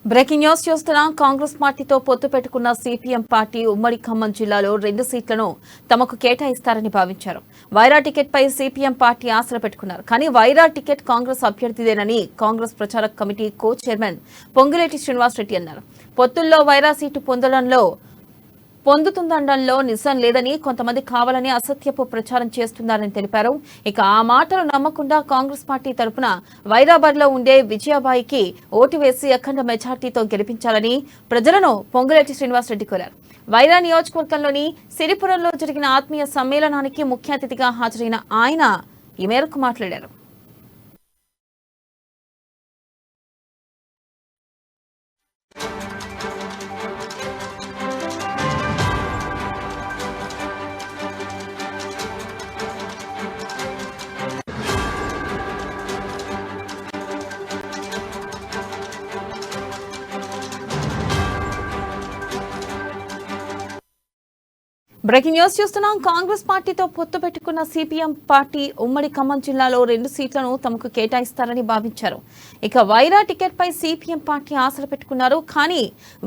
Breaking news చూస్తున్నాం. కాంగ్రెస్ పార్టీతో పొత్తు పెట్టుకున్న సిపిఎం పార్టీ ఉమ్మడి ఖమ్మం జిల్లాలో 2 సీట్లను తమకు కేటాయిస్తారని భావించారు. వైరా టికెట్ పై సిపిఎం పార్టీ ఆశలు పెట్టుకున్నారు. కానీ వైరా టికెట్ కాంగ్రెస్ అభ్యర్థిదేనని కాంగ్రెస్ ప్రచారక committee co chairman Ponguleti Srinivasa Reddy అన్నారు. పొత్తుల్లో వైరా సీటు పొందుతుందనడంలో నిజం లేదని, కొంతమంది కావాలని అసత్యపు ప్రచారం చేస్తున్నారని తెలిపారు. ఇక ఆ మాటలు నమ్మకుండా కాంగ్రెస్ పార్టీ తరఫున వైరాబాద్లో ఉండే విజయాబాయికి ఓటు వేసి అఖండ మెజార్టీతో గెలిపించాలని ప్రజలను పొంగులేటి శ్రీనివాసరెడ్డి కోరారు. వైరా నియోజకవర్గంలోని సిరిపురంలో జరిగిన ఆత్మీయ సమ్మేళనానికి ముఖ్య అతిథిగా హాజరైన ఆయన ఈ మేరకు మాట్లాడారు. బ్రేకింగ్ న్యూస్ చూస్తున్నాం. కాంగ్రెస్ పార్టీతో పొత్తు పెట్టుకున్న సిపిఎం పార్టీ ఉమ్మడి ఖమ్మం జిల్లాలో 2 సీట్లను తమకు కేటాయిస్తారని భావించారు. ఇక వైరా టికెట్ పై సిపిఎం పార్టీ ఆశలు పెట్టుకున్నారు. కానీ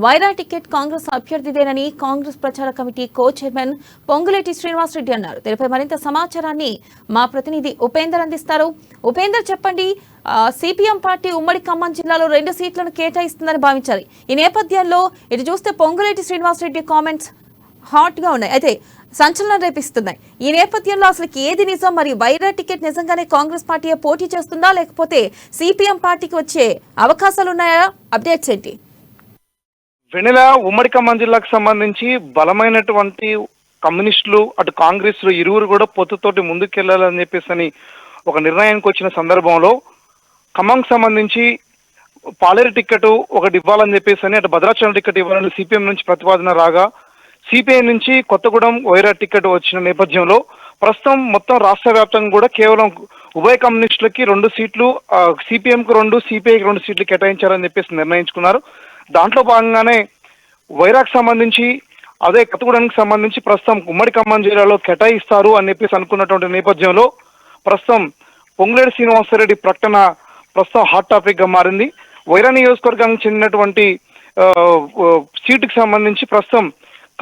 వైరా టికెట్ కాంగ్రెస్ అభ్యర్థిదేనని కాంగ్రెస్ ప్రచార committee co chairman Ponguleti Srinivasa Reddy అన్నారు. దీనిపై మరింత సమాచారాన్ని మా ప్రతినిధి ఉపేందర్ అందిస్తారు. ఉపేందర్, చెప్పండి. సిపిఎం పార్టీ ఉమ్మడి ఖమ్మం జిల్లాలో 2 సీట్లను కేటాయిస్తుందని భావించారు. ఈ నేపథ్యంలో ఇటు చూస్తే పొంగులేటి శ్రీనివాసరెడ్డి కామెంట్స్ హాట్ గా ఉన్నాయి, అయితే సంచలనం రేపిస్తున్నాయి. ఈ నేపథ్యంలో అసలు ఏది నిజం? మరి వైరా టికెట్ నిజంగానే కాంగ్రెస్ పార్టీ పోటీ చేస్తుందా, లేకపోతే సిపిఎం పార్టీకి వచ్చే అవకాశాలు ఉన్నాయా? అప్డేట్స్ ఏంటి? వెన్నెల, ఉమ్మడి ఖమ్మం జిల్లాకు సంబంధించి బలమైనటువంటి కమ్యూనిస్టులు అటు కాంగ్రెస్ ఇరువురు కూడా పొత్తుతోటి ముందుకెళ్లాలని చెప్పేసి ఒక నిర్ణయానికి వచ్చిన సందర్భంలో ఖమ్మంకి సంబంధించి పాలేరు టికెట్ ఒకటి ఇవ్వాలని చెప్పేసి అటు భద్రాచలం టికెట్ ఇవ్వాలని సిపిఎం నుంచి ప్రతిపాదన రాగా, సిపిఐ నుంచి కొత్తగూడెం వైరా టికెట్ వచ్చిన నేపథ్యంలో ప్రస్తుతం మొత్తం రాష్ట్ర వ్యాప్తంగా కూడా కేవలం ఉభయ కమ్యూనిస్టులకి 2 సీట్లు, సిపిఎంకు 2, సిపిఐకి 2 సీట్లు కేటాయించాలని చెప్పేసి నిర్ణయించుకున్నారు. దాంట్లో భాగంగానే వైరాకు సంబంధించి అదే కొత్తగూడెంకి సంబంధించి ప్రస్తుతం ఉమ్మడి ఖమ్మం జిల్లాలో కేటాయిస్తారు అని చెప్పేసి అనుకున్నటువంటి నేపథ్యంలో ప్రస్తుతం పొంగులేటి శ్రీనివాసరెడ్డి ప్రకటన ప్రస్తుతం హాట్ టాపిక్ గా మారింది. వైరా నియోజకవర్గానికి చెందినటువంటి సీటుకి సంబంధించి ప్రస్తుతం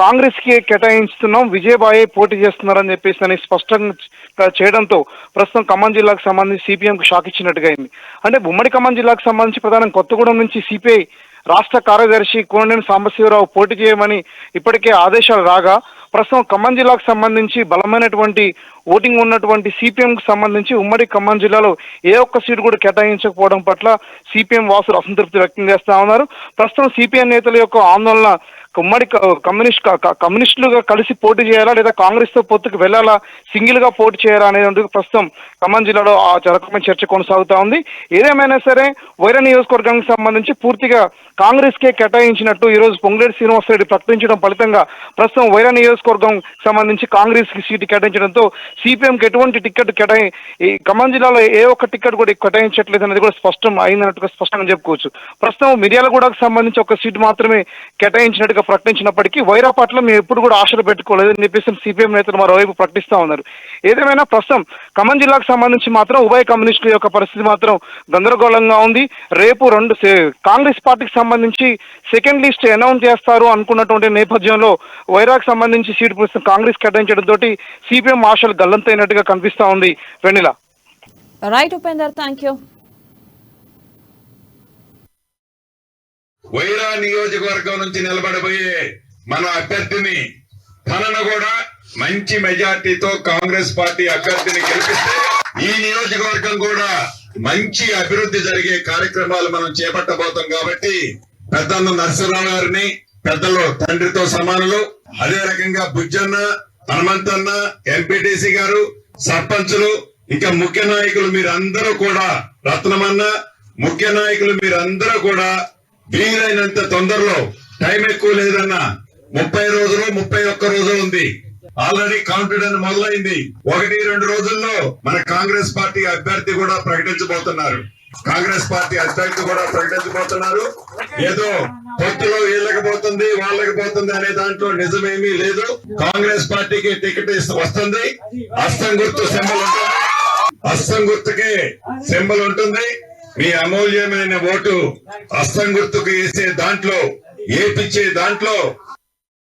కాంగ్రెస్ కి కేటాయిస్తున్నాం, విజయబాయే పోటీ చేస్తున్నారని చెప్పేసి స్పష్టంగా చేయడంతో ప్రస్తుతం ఖమ్మం జిల్లాకు సంబంధించి సిపిఎం కు షాక్ ఇచ్చినట్టుగా అయింది. అంటే ఉమ్మడి ఖమ్మం జిల్లాకు సంబంధించి ప్రధానంగా కొత్తగూడెం నుంచి సిపిఐ రాష్ట్ర కార్యదర్శి కోనేని సాంబశివరావు పోటీ చేయమని ఇప్పటికే ఆదేశాలు రాగా, ప్రస్తుతం ఖమ్మం జిల్లాకు సంబంధించి బలమైనటువంటి ఓటింగ్ ఉన్నటువంటి సిపిఎం కు సంబంధించి ఉమ్మడి ఖమ్మం జిల్లాలో ఏ ఒక్క సీటు కూడా కేటాయించకపోవడం పట్ల సిపిఎం వాసులు అసంతృప్తి వ్యక్తం చేస్తా ఉన్నారు. ప్రస్తుతం సిపిఎం నేతల యొక్క ఆందోళన ఉమ్మడి కమ్యూనిస్టులుగా కలిసి పోటీ చేయాలా, లేదా కాంగ్రెస్ తో పొత్తుకు వెళ్లాలా, సింగిల్ గా పోటీ చేయాలా అనేది ప్రస్తుతం ఖమ్మం జిల్లాలో ఆ రకమైన చర్చ కొనసాగుతా ఉంది. ఏదేమైనా సరే వైరా నియోజకవర్గానికి సంబంధించి పూర్తిగా కాంగ్రెస్ కే కేటాయించినట్టు ఈ రోజు పొంగులేటి శ్రీనివాసరెడ్డి ప్రకటించడం ఫలితంగా ప్రస్తుతం వైరా నియోజకవర్గం సంబంధించి కాంగ్రెస్ కి సీటు కేటాయించడంతో సిపిఎం కి ఎటువంటి టికెట్ ఈ ఖమ్మం జిల్లాలో ఏ ఒక్క టికెట్ కూడా కేటాయించట్లేదు అనేది కూడా స్పష్టం అయినట్టుగా స్పష్టంగా చెప్పుకోవచ్చు. ప్రస్తుతం మిర్యాలగూడకు సంబంధించి ఒక సీటు మాత్రమే కేటాయించినట్టుగా ప్రకటించినప్పటికీ వైరా పట్ల మేము ఎప్పుడు కూడా ఆశలు పెట్టుకోలేదని చెప్పేసి సిపిఎం నేతలు మరోవైపు ప్రకటిస్తా ఉన్నారు. ఏదేమైనా ప్రస్తుతం ఖమ్మం జిల్లాకు సంబంధించి మాత్రం ఉభయ కమ్యూనిస్టుల యొక్క పరిస్థితి మాత్రం గందరగోళంగా ఉంది. రేపు కాంగ్రెస్ పార్టీకి సంబంధించి సెకండ్ లిస్ట్ అనౌన్స్ చేస్తారు అనుకున్నటువంటి నేపథ్యంలో వైరాకు సంబంధించి సీటు ప్రస్తుతం కాంగ్రెస్ కేటాయించడంతో సిపిఎం ఆశలు గల్లంతైనట్టుగా కనిపిస్తా ఉంది. Vennela. Right Upender, thank you. Wyra నియోజకవర్గం నుంచి నిలబడబోయే మన అభ్యర్థిని తనను కూడా మంచి మెజార్టీతో కాంగ్రెస్ పార్టీ అభ్యర్థిని గెలిపిస్తే ఈ నియోజకవర్గం కూడా మంచి అభివృద్ధి జరిగే కార్యక్రమాలు మనం చేపట్టబోతాం. కాబట్టి పెద్దన్న నరసింహరావు గారిని, పెద్దలు తండ్రితో సమానులు, అదే రకంగా బుజ్జన్న, హనుమంతన్న, ఎంపీటీసీ గారు, సర్పంచులు, ఇంకా ముఖ్య నాయకులు మీరందరూ కూడా, రత్నమన్న, ముఖ్య నాయకులు మీరందరూ కూడా వీలైనంత తొందరలో, టైం ఎక్కువ లేదన్నా 30 రోజులు 31 రోజులు ఉంది, ఆల్రెడీ కౌంటెడ్ మొదలైంది. 1-2 రోజుల్లో మన కాంగ్రెస్ పార్టీ అభ్యర్థి కూడా ప్రకటించబోతున్నారు. ఏదో పొత్తులో వీళ్ళకి పోతుంది వాళ్ళకి పోతుంది అనే దాంట్లో నిజమేమీ లేదు. కాంగ్రెస్ పార్టీకి టికెట్ వస్తుంది. హస్తం గుర్తుకే సింబల్ ఉంటుంది. మీ అమూల్యమైన ఓటు హస్తం గుర్తుకు వేసే దాంట్లో ఏపిచ్చే దాంట్లో